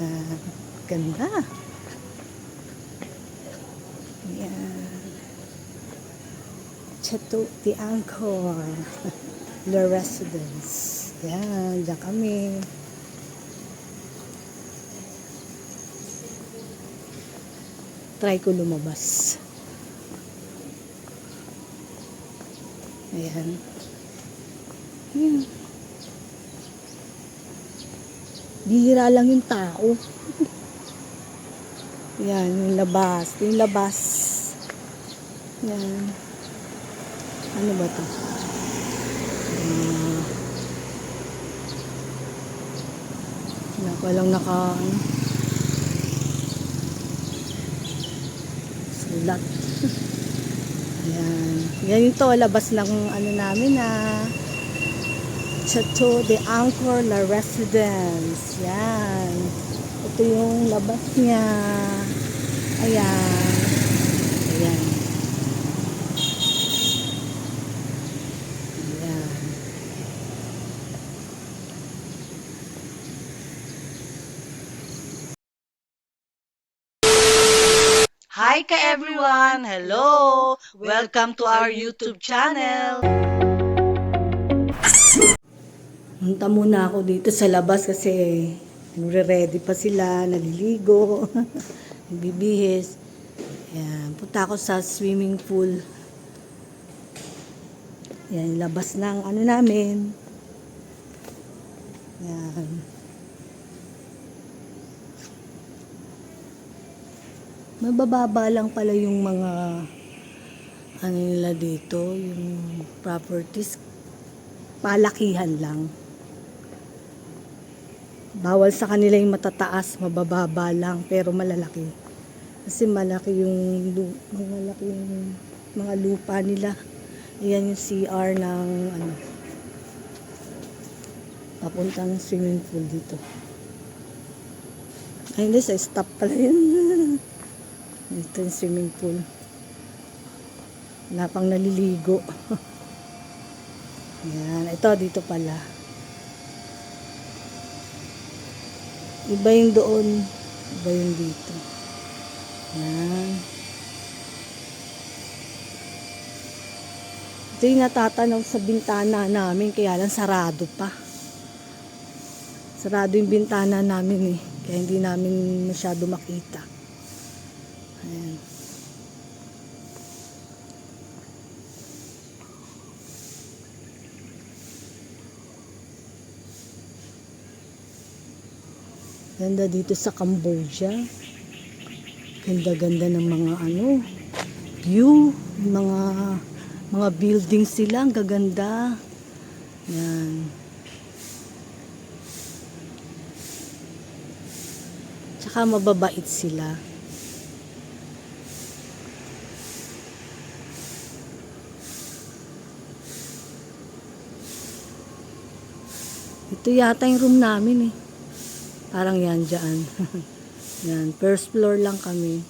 Ayan. Ganda. Ayan. Chateau d'Angkor. Le Residence. Ayan. Diyan kami. Try ko lumabas. Ayan. Ayan. Bihira lang yung tao. Yan, yung labas. Yung labas. Yan. Ano ba to? Walang sulat. Yan. Yan yung to, labas ng ano namin Chateau d'Angkor La Residence. Yan. Ito yung labas niya. Ayan. Ayan. Ayan. Hi ka everyone! Hello! Welcome to our YouTube channel! Punta muna ako dito sa labas kasi nagre-ready pa sila, naliligo, nagbibihis. Ayan, punta ako sa swimming pool. Ayan, labas ng ano namin. Ayan. Mabababa lang pala yung mga ano nila dito, yung properties. Palakihan lang. Bawal sa kanila yung matataas, mabababa lang, pero malalaki. Kasi malaki yung mga lupa nila. Ayan yung CR ng ano, papuntang swimming pool dito. Ay, hindi, sa stop pala yun. Ito yung swimming pool. Wala pang naliligo. Ayan, ito dito pala. Iba yung doon, iba yung dito. Ayan. Ito yung natatanaw sa bintana namin, kaya lang sarado pa. Sarado yung bintana namin kaya hindi namin masyado makita. Ayan. Ganda dito sa Cambodia. Ganda-ganda ng mga view, mga building sila, ang gaganda. Yan. Tsaka mababait sila. Ito yata yung room namin Parang yan dyan. Yan, first floor lang kami.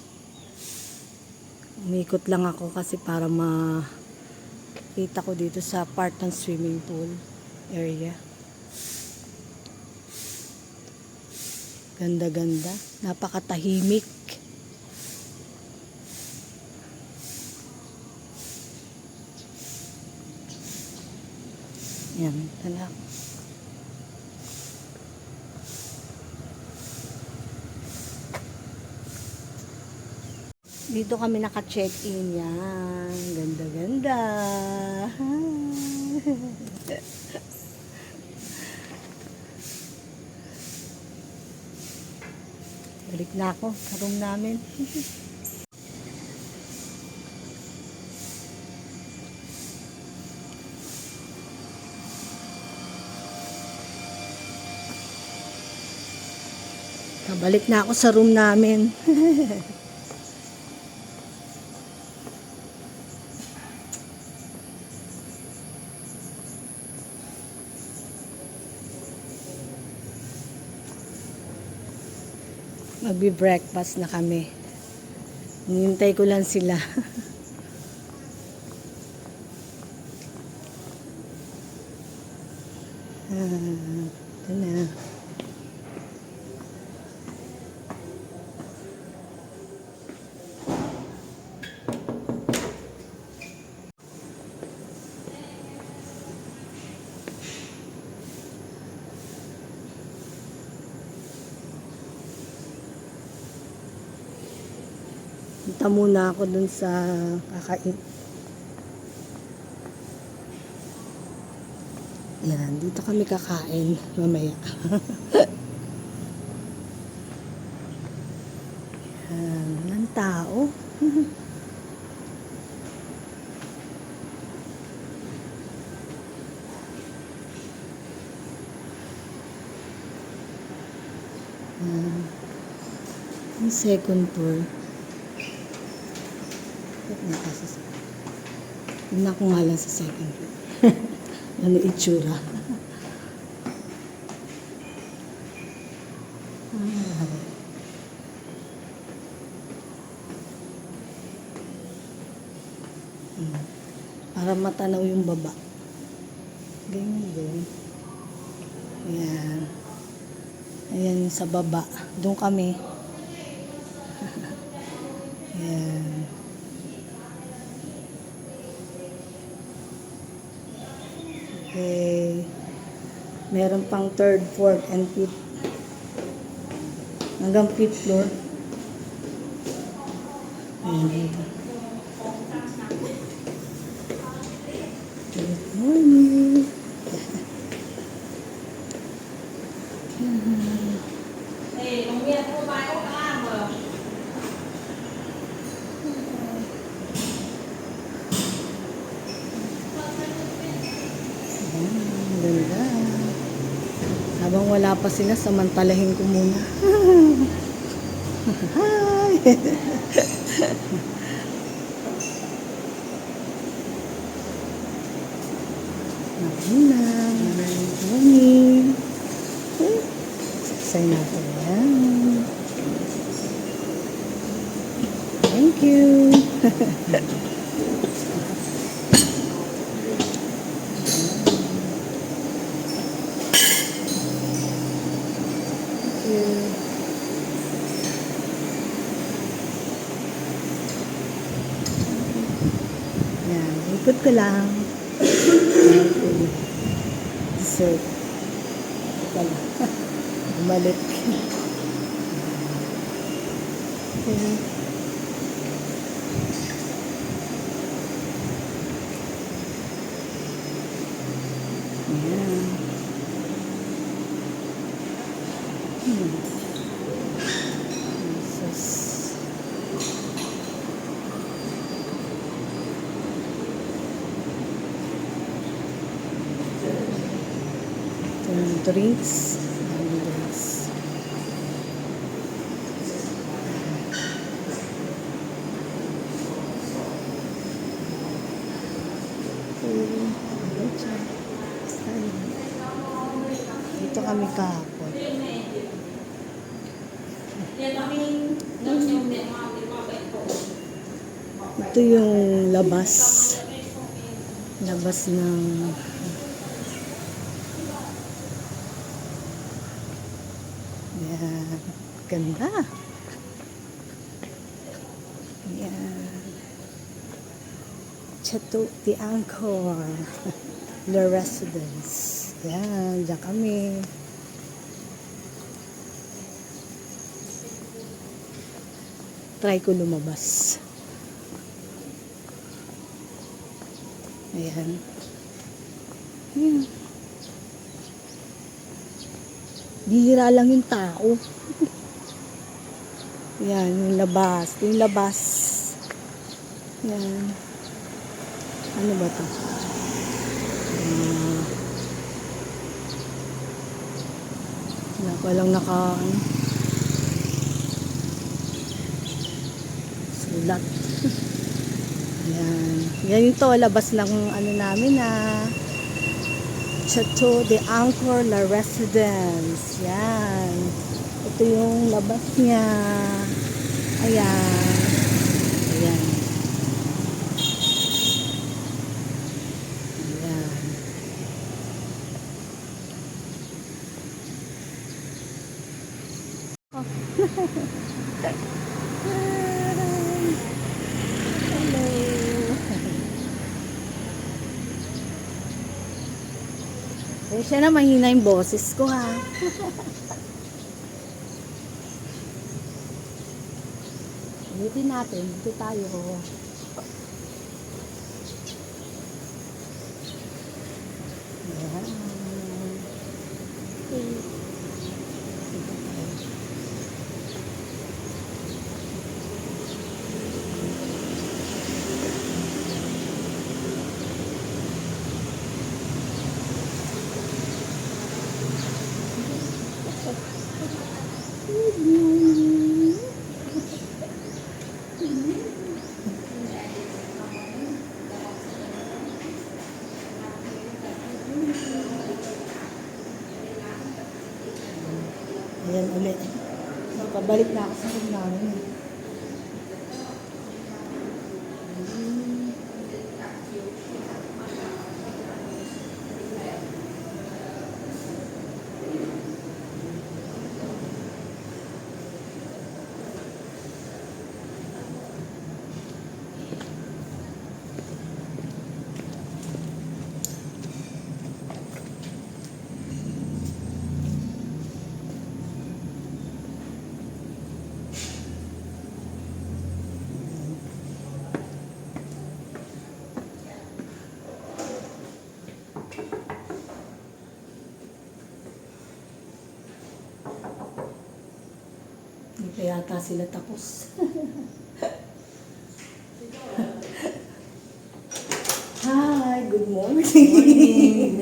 Umikot lang ako kasi para makita ko dito sa part ng swimming pool area. Ganda-ganda. Napakatahimik. Yan, tala. Dito kami naka-check-in yan. Ganda-ganda. Balik na ako sa room namin. Balik na ako sa room namin. Magbi-breakfast na kami. Hinintay ko lang sila. Ito na. Punta muna ako dun sa kakain. Yan, dito kami kakain mamaya. Yan, walang tao. Yan. Yung second floor. Tignan ko nga lang sa second floor. Ano itsura? Para matanaw yung baba. Ganyan din. Ayan. Ayan yung sa baba. Doon kami. Ayan. Okay. Meron pang third, fourth, and fifth. Hanggang fifth floor. Ayan dito. Good morning. Ganda. Habang wala pa sila, samantalahin ko muna. Hi! Nakuna. Morning. Saksay natin yan. Thank you. Yan, ikot ko lang. Dessert. Wala. Bumalik. Okay. Ayan. Jesus. Ito yung drinks. Dito kami kahapon. Ito yung labas. Labas ng yan. Ganda. Yan. Chateau d'Angkor. Le Residence. Yan. Diyan kami. Try ko lumabas. Ayan. Ayan. Bihira lang yung tao. Yan, yung labas. Yung labas. Yan. Ano ba ito? Wala ko lang sulat. Yan. Yan yung to, labas ng ano namin Chateau d'Angkor La Residence. Yan. Ito yung labas niya. Ayan. Ayan. Ayan. Oh. Hello. Eh, siya na mahina yung boses ko ha. Ulitin natin. Dito tayo. Ayan. Okay. Dito tayo. Ayan ulit. Pabalik na ako sa room namin. Hindi pa yata sila tapos. Hi, good morning.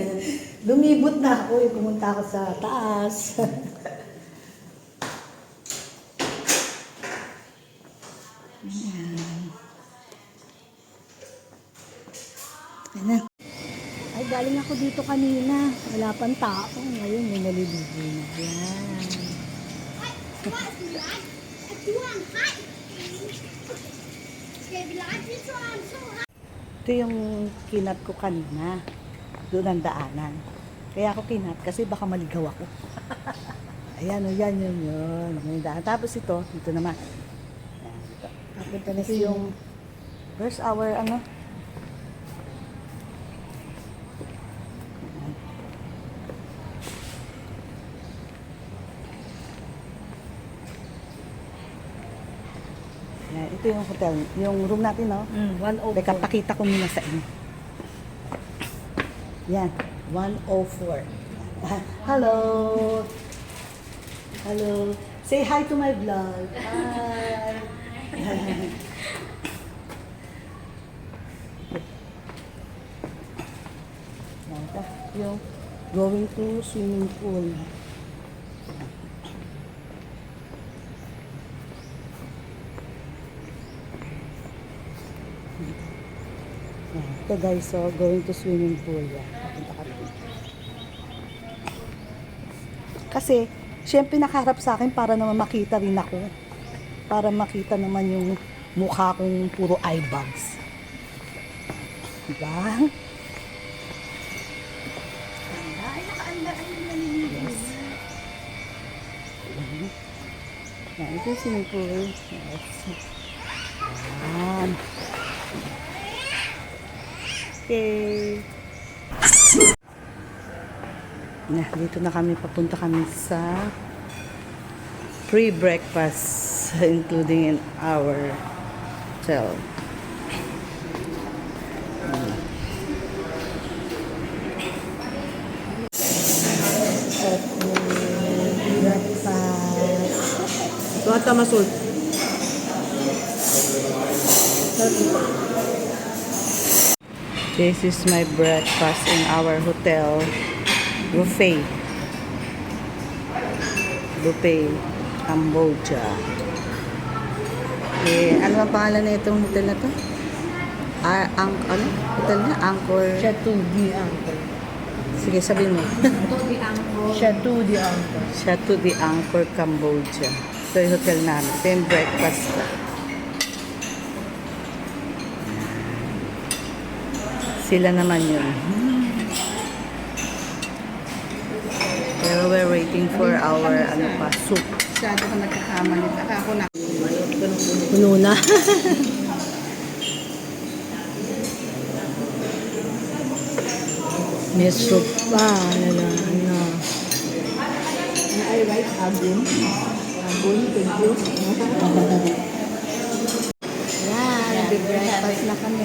Lumibot na ako. Pumunta ako sa taas. Ayan. Ayan. Ay, galing ako dito kanina. Wala pang tao. Ngayon, may naliligo na. Ayan. Ito yung kinat ko kanina. Doon ang daanan. Kaya ako kinat kasi baka maligaw ako. Ayan o, yan yun yun. May daan. Tapos ito, dito naman. Ito yung first hour, ano? Ayan, ito yung hotel. Yung room natin, no? 104. Teka, pakita ko muna sa inyo. Yan, 104. Hello! Hello! Say hi to my vlog. Hi! Yan, yung going to swimming pool. Ito guys, so going to swimming pool. Yan. Papunta ka rin. Kasi, syempre nakaharap sa akin para naman makita rin ako. Para makita naman yung mukha kong puro eye bags. Diba? Ay, nakaanda. Ay, naliligo. Yes. Yan, ito yung swimming pool. Yes. Yan. Okay. Dito na kami, papunta kami sa pre-breakfast, including in our hotel. Breakfast. Tuwata masul. This is my breakfast in our hotel buffet. Buffet, Cambodia. Eh, ano ang pangalan na itong hotel na to? Ano? Hotel na? Angkor? Chateau di Angkor. Sige, sabihin mo. Chateau di Angkor. Chateau de Angkor, Cambodia. Ito yung hotel namin. Ito yung breakfast ko. Sila naman yun. Pero we're waiting for our soup. Masyado ka nagkakamali. Ako na. Puno na. May soup pa. Ano. I write Agun. Agun, thank you. Magbe-breakfast na kami.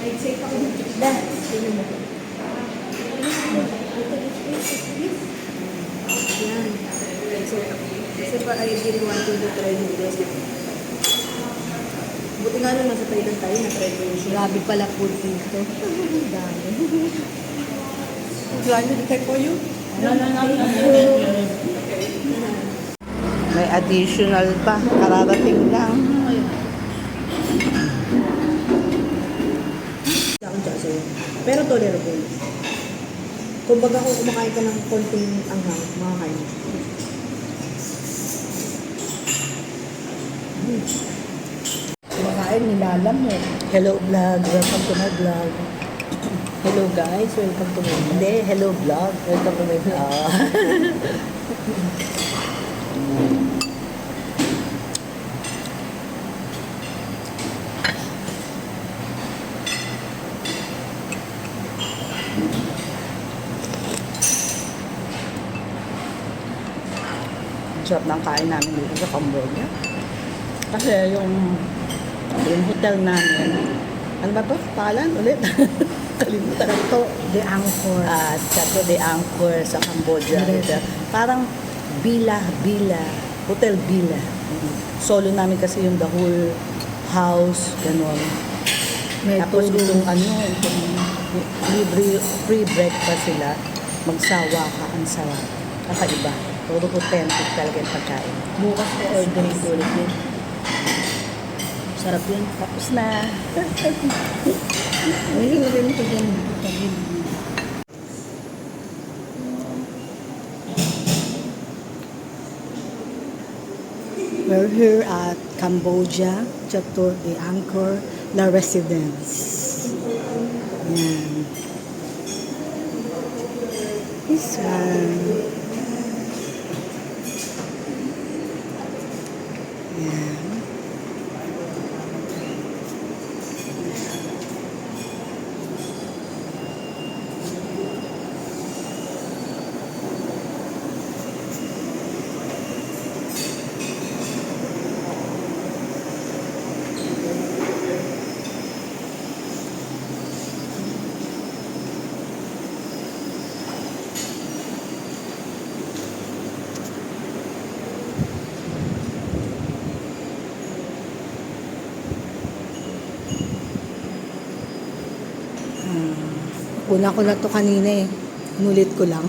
May take ako ng tikda. Yan. Kasi pa I really wanted to try this. Buti nga nung nasa Thailand tayo, na-try ko yung Grabe pala food dito. Dami. Do I need to take for you? No. May additional pa. Kararating lang. Ako dyan sa'yo. Pero tolerable. Kung baga kung kumakain ka ng konting anghang, makakain mo. Kumakain, nilalam mo. Hello vlog. Welcome to my vlog. Hello guys, welcome to my Hindi, hello vlog. Welcome to my vlog. Sarap ng kain namin dito sa Cambodia. Kasi yung hotel namin, ano ba to? Pangalan ulit? Kalimutan ko to. The Angkor. Chateau de Angkor sa Cambodia. Hotel. Parang Hotel Villa. Solo namin kasi yung the whole house, gano'n. May Tapos turo. itong libre, free breakfast sila, magsawa ka, ang sarap. Kakaiba. Puro authentic talaga yung pagkain. Bukas ko ordering ko ulit yun. Sarap yun. Tapos na. Ay, ilagay mo ito dyan. We're here at Cambodia, Chateau de Angkor, La Residence. Yan. This one. Yan. Una ko na to kanina eh. Nulit ko lang.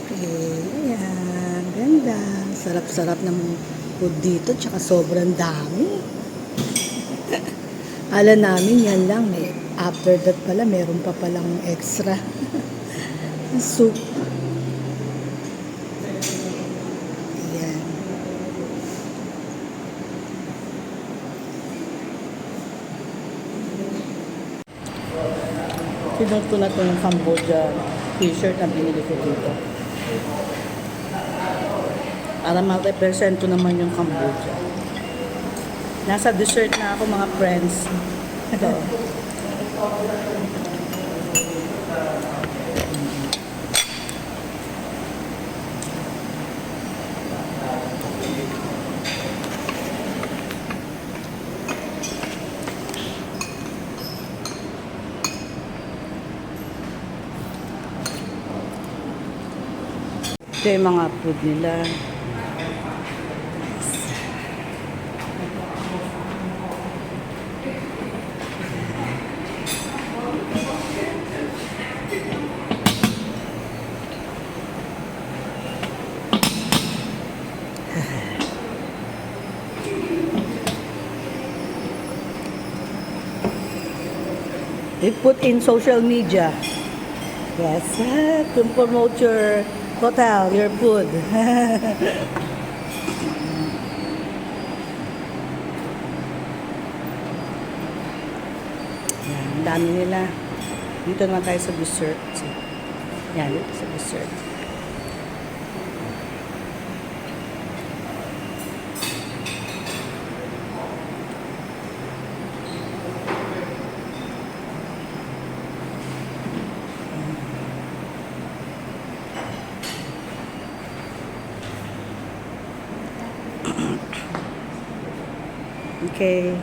Okay, ayan. Ganda. Sarap-sarap ng food dito. Tsaka sobrang dami. Ala namin yan lang. After that pala, meron pa palang extra. Soup. Ayan. Sinuot ko na itong Cambodia t-shirt na binili ko dito. Para ma-represent ko naman yung Cambodia. Nasa dessert na ako mga friends. Ito. Ito yung mga food nila. They put in social media. Yes, to promote your hotel, your food. Yan, ang dami nila. Dito naman tayo sa dessert. Yan, dito sa dessert. Okay.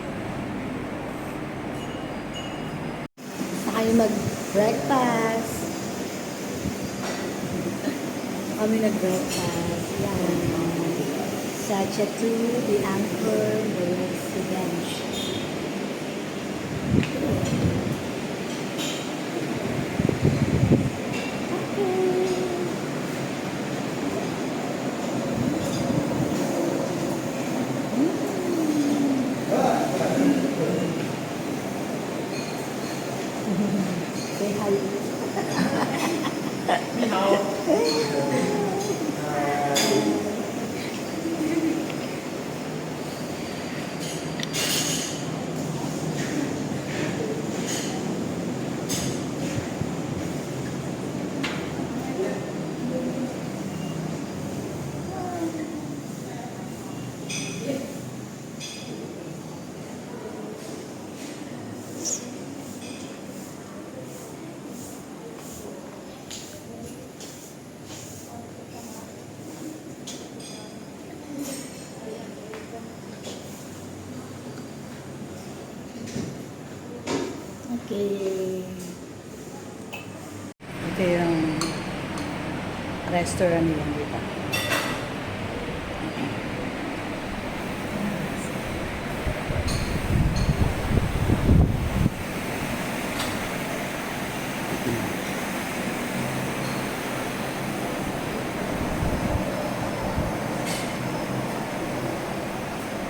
Kami mag-breakfast. Kami nag-breakfast. Yan. Sa Chatu, the Anchor, the Residence. Say hi. Okay. Ito yung restaurant nila dito.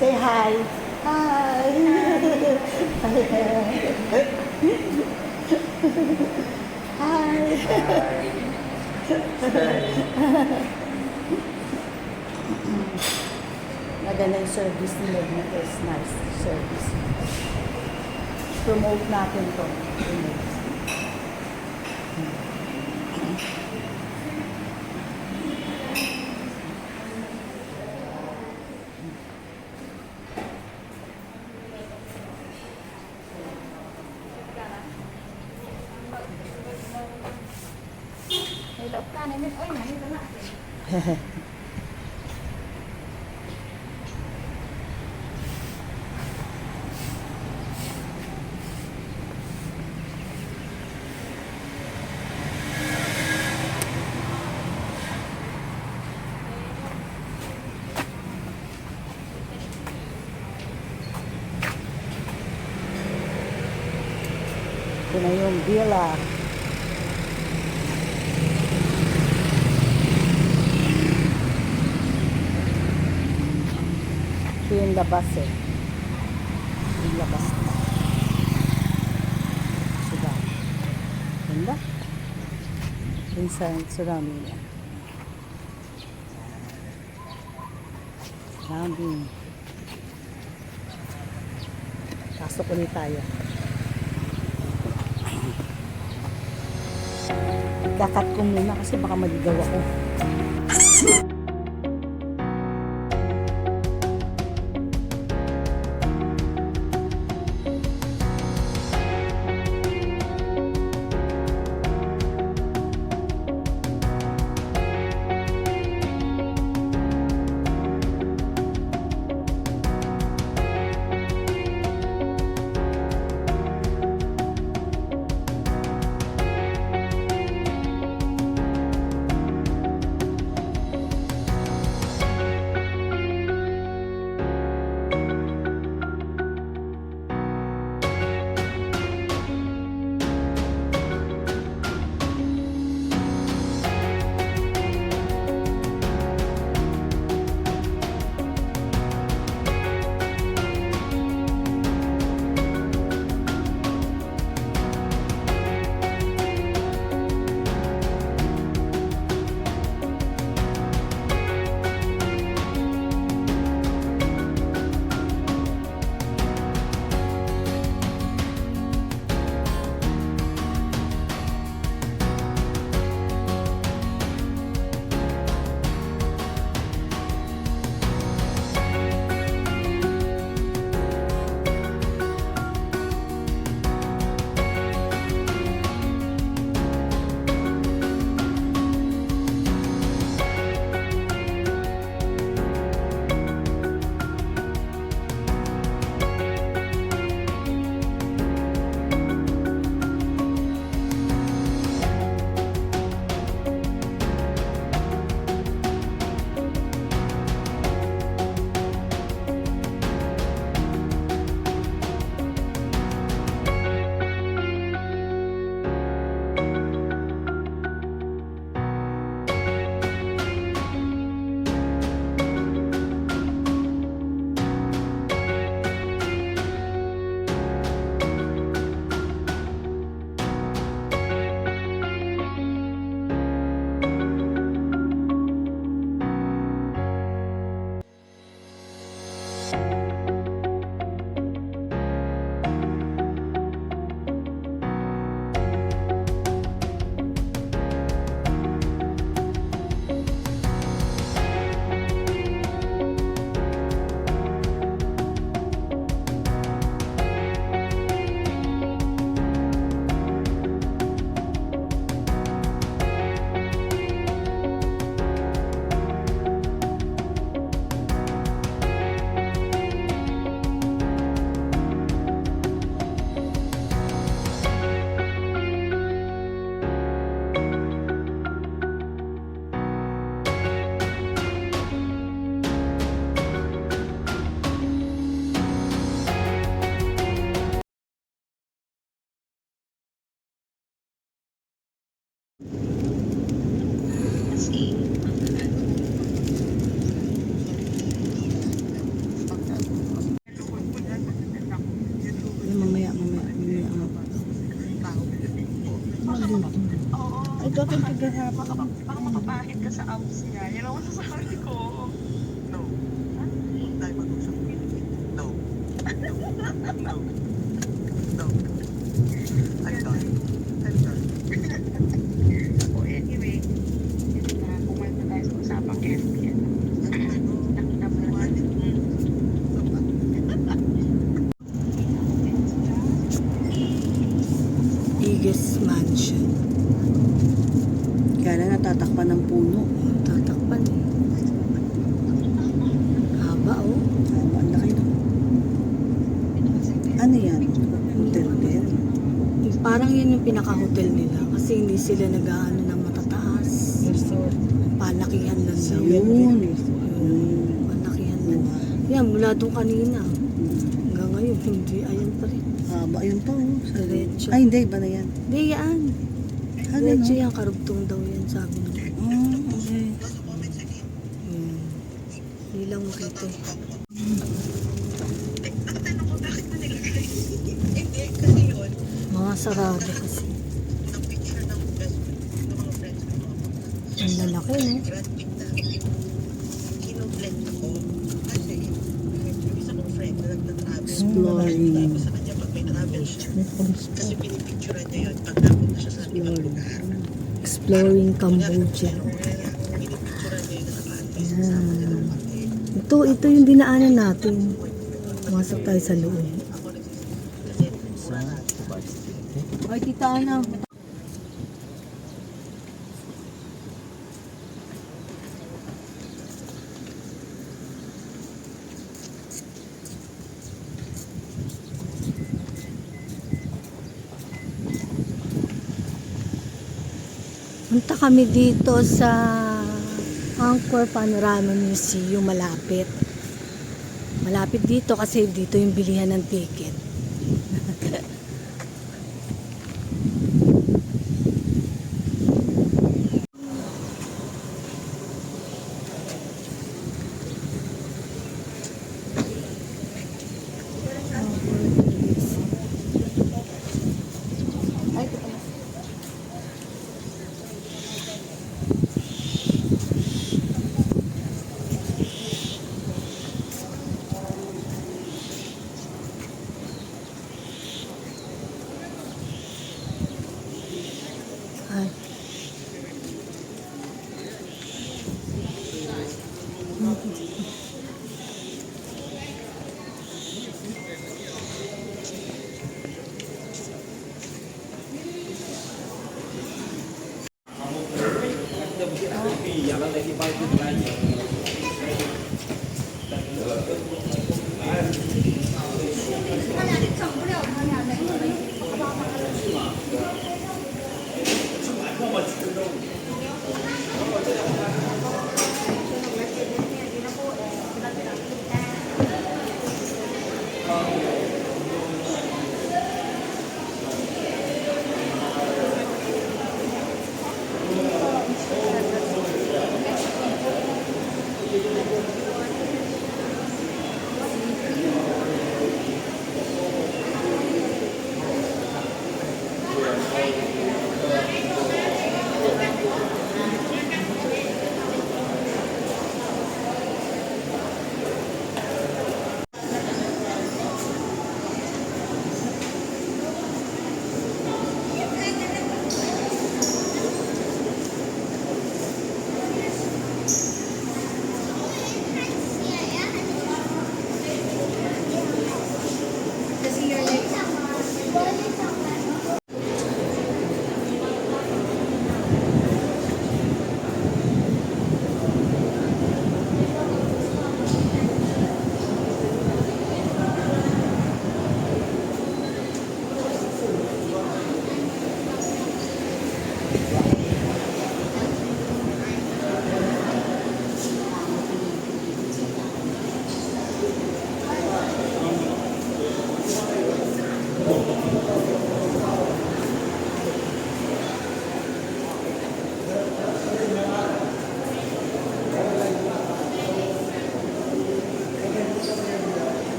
Say hi. Hi. Hi. Maganda yung service nila dito. Is nice service. Promote natin to. Ito na yung villa. Ito yung labas eh. Yung labas na. Suga. Ganda. Inside surrounding niya. Surrounding. Pasok ulit tayo. Kakat ko muna kasi baka maligaw ako. Bakit paghahapon? Baka makapahit ka sa abs niya. Yan ang masasabi ko. No. Huwag tayo mag-usap. No. No. No. I'm done. I'm done. So anyway, yun na. Pumunta tayo sa usapang FPN. Nakita mo naman. Biggest mansion. Kaya na natatakpan ng puno. Tatakpan eh. Haba oh. Ang laki na. Ano yan? Hotel bed? Parang yan yung pinaka-hotel nila kasi hindi sila nag-aano ng matataas. Palakihan lang daw. Yun. Palakihan lang. Yan, mula doon kanina. Hanggang ngayon, hindi. Ayan pa rin. Haba yun pa oh. Diretso. Ay, hindi. Iba na yan. Hindi, yan. Ah, Diretso ganun? yan. Karugtong daw yan, sabi nila. Okay. Hindi lang makita eh. Nakatanong ko bakit mo nilagay? Hindi, kasi yun. Mga sarado kasi. Ang picture ng best friend, ng mga friends ko, Ang lalaki, no? Grand Big na kinoblend ko. Kasi yung isa kong friend na nagtatravel. Exploring. Tapos sa kanya pag may travel siya. Kasi pinipicturean niya yun pag napunta siya sa ibang lugar. Exploring Cambodia. Pinipicturean niya yun nakapagay. Sasama niya ng pati. Ito yung dinaanan natin. Masok tayo sa loob. Ako nagsisimula. Kasi mura na. Ay, tita Ana. Punta kami dito sa Angkor Panorama Museum malapit. Malapit dito kasi dito yung bilihan ng ticket.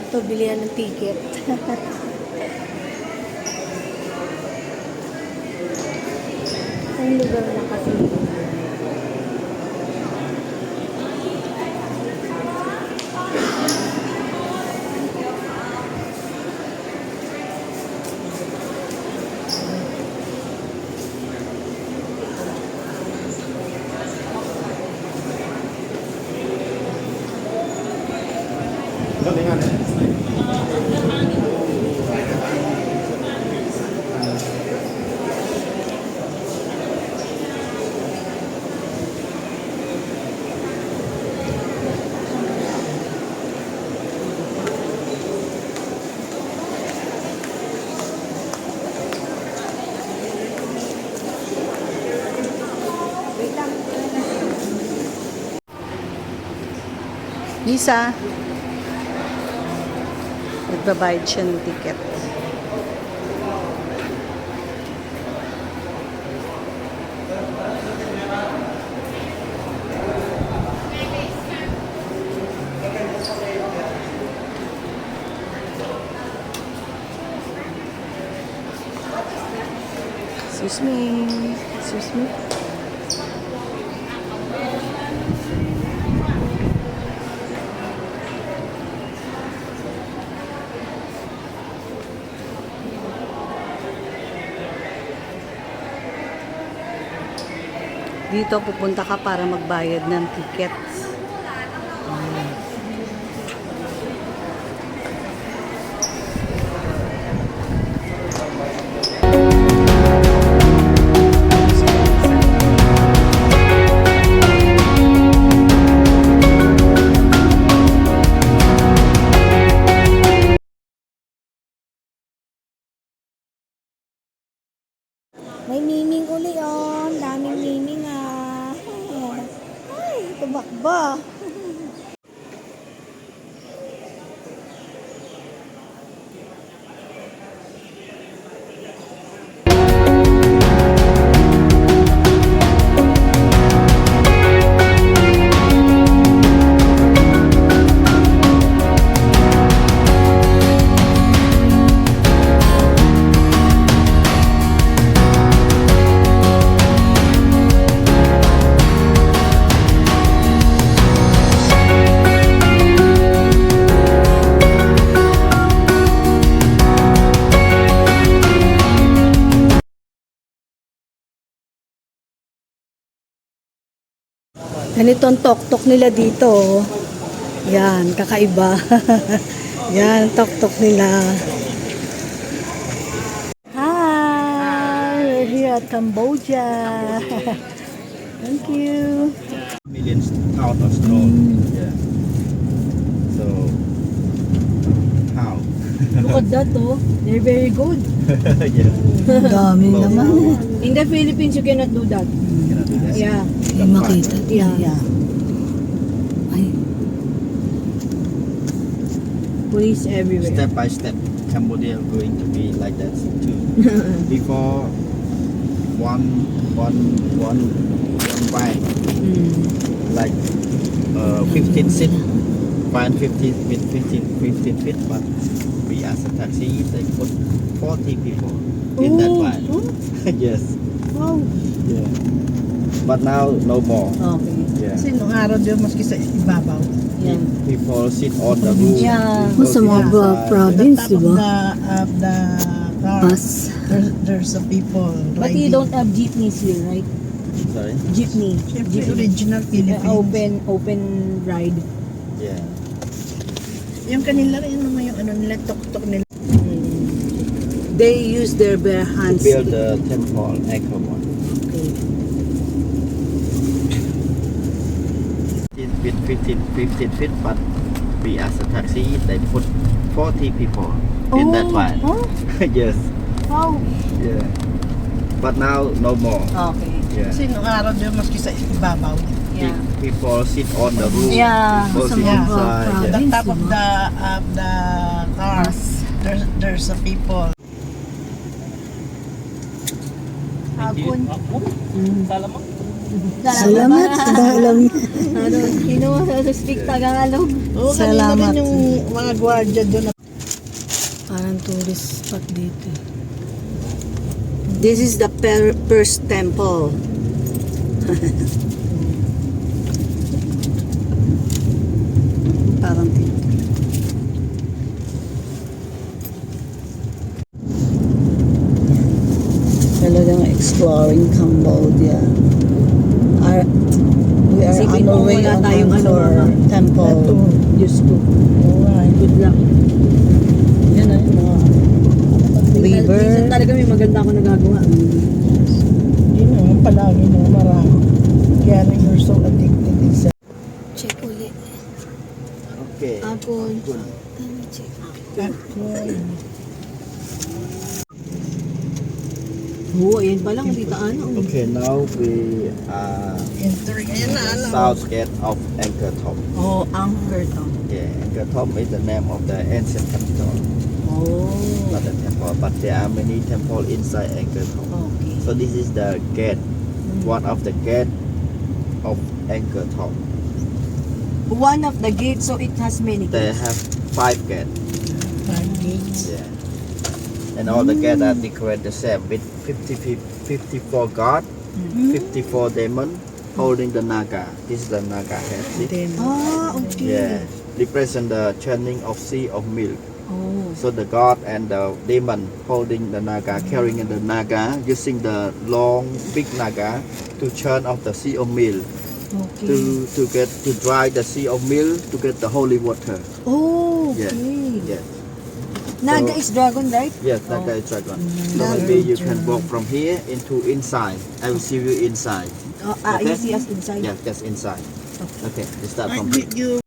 Ito, bilihan ng ticket. Ang lugar na kasi. Lisa. Nagbabayad siya ng ticket. Excuse me. Excuse me. Dito pupunta ka para magbayad ng tickets. May miming uli on. Daming miming ah. Ay, tumakba. Ganito ang tok-tok nila dito. Oh. Yan, kakaiba. Yan, tok-tok nila. Hi! We're here at Cambodia. Thank you. Millions out of snow. Yeah. So how? Look at that, oh. They're very good. Yeah. Dami naman. In the Philippines, you cannot do that. Cannot do that. Yeah. Ay, makita. Yeah. Ay, Police everywhere. Step by step, Cambodia going to be like that too. Before one bike, like 15 seat, van 15 with 15 feet, but we as a taxi they put 40 people in that van. Yes. Wow. Yeah. But now no more. Okay. Yeah. Kasi nung araw din, maski sa ibabaw. Yeah. People sit on the roof. Yeah. Go Sa to mga the side. province, di ba? Of the car. Bus. There's a people But you don't have jeepneys here, right? Sorry. Jeepney. Siyempre, original Philippines. Open ride. Yeah. Yung kanila rin naman yung ano nila, tok-tok nila. They use their bare To hands. build the temple, Angkor Wat. Okay. With 15 feet, but we as a taxi they put 40 people in that van. Yes. Wow. Yeah. But now no more. Okay. Yeah. Kasi nung araw din, maski sa ibabaw. Yeah. People sit on the roof. Yeah. People Sa sit mga inside. The province, top of diba? the car, Bus. there's a people. Hapon. Salamat sa alam. Ano, kinuha sa speak Tagalog. Oo, kanina Salamat. rin yung mga gwardiya doon na Parang tourist spot dito. This is the first temple. Parang dito. Talagang exploring Cambodia. We are Isipin on mo, our way wala on tayong ano, Angkor mama. Temple. Diyos ko. Good luck. Yan na yung mga river. Minsan talaga may maganda ako nagagawa. Hindi naman palagi na marami. Kaya lang you're so addicted. It's Check ulit. Okay. Ako, Good. Check. oo, ayan pa lang, dito ano. Okay, now we are entering. Ayan na, ano. south gate of Angkor Thom. Oh, Angkor Thom. Yeah, Angkor Thom is the name of the ancient capital, Oh, not the temple, but there are many temples inside Angkor Thom. okay. So this is the gate, one of the gate of Angkor Thom. One of the gates, so it has many They gates. have 5 gates. 5 gates. Yeah. And all the gates are decorated the same with 54 god, 54 demon holding the naga. This is the naga head. See? Then, Ah, okay. Yeah. Represent the churning of sea of milk. Oh. So the god and the demon holding the naga, carrying the naga, using the long big naga to churn of the sea of milk, Okay. to dry the sea of milk to get the holy water. Oh, Yeah. okay. Yes. Naga So- is dragon, right? Yes, naga is dragon. So maybe you can walk from here into inside. I will see you inside. You Okay. see us inside. Yeah, just inside. Okay, we start from here. you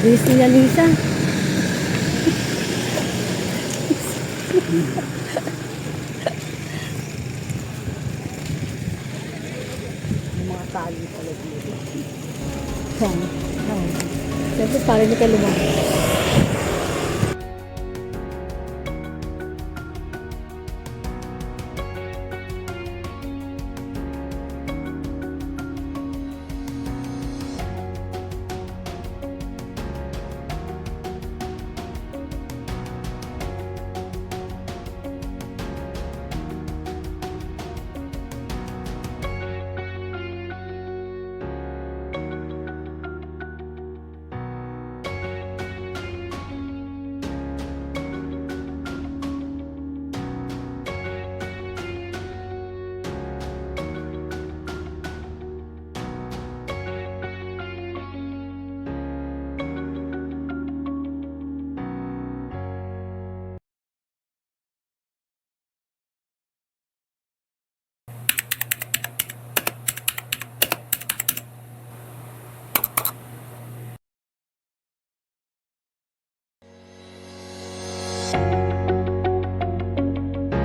Busy na Lisa. yung mga tali pala dito. Siyempre, parang hindi ka lumaki.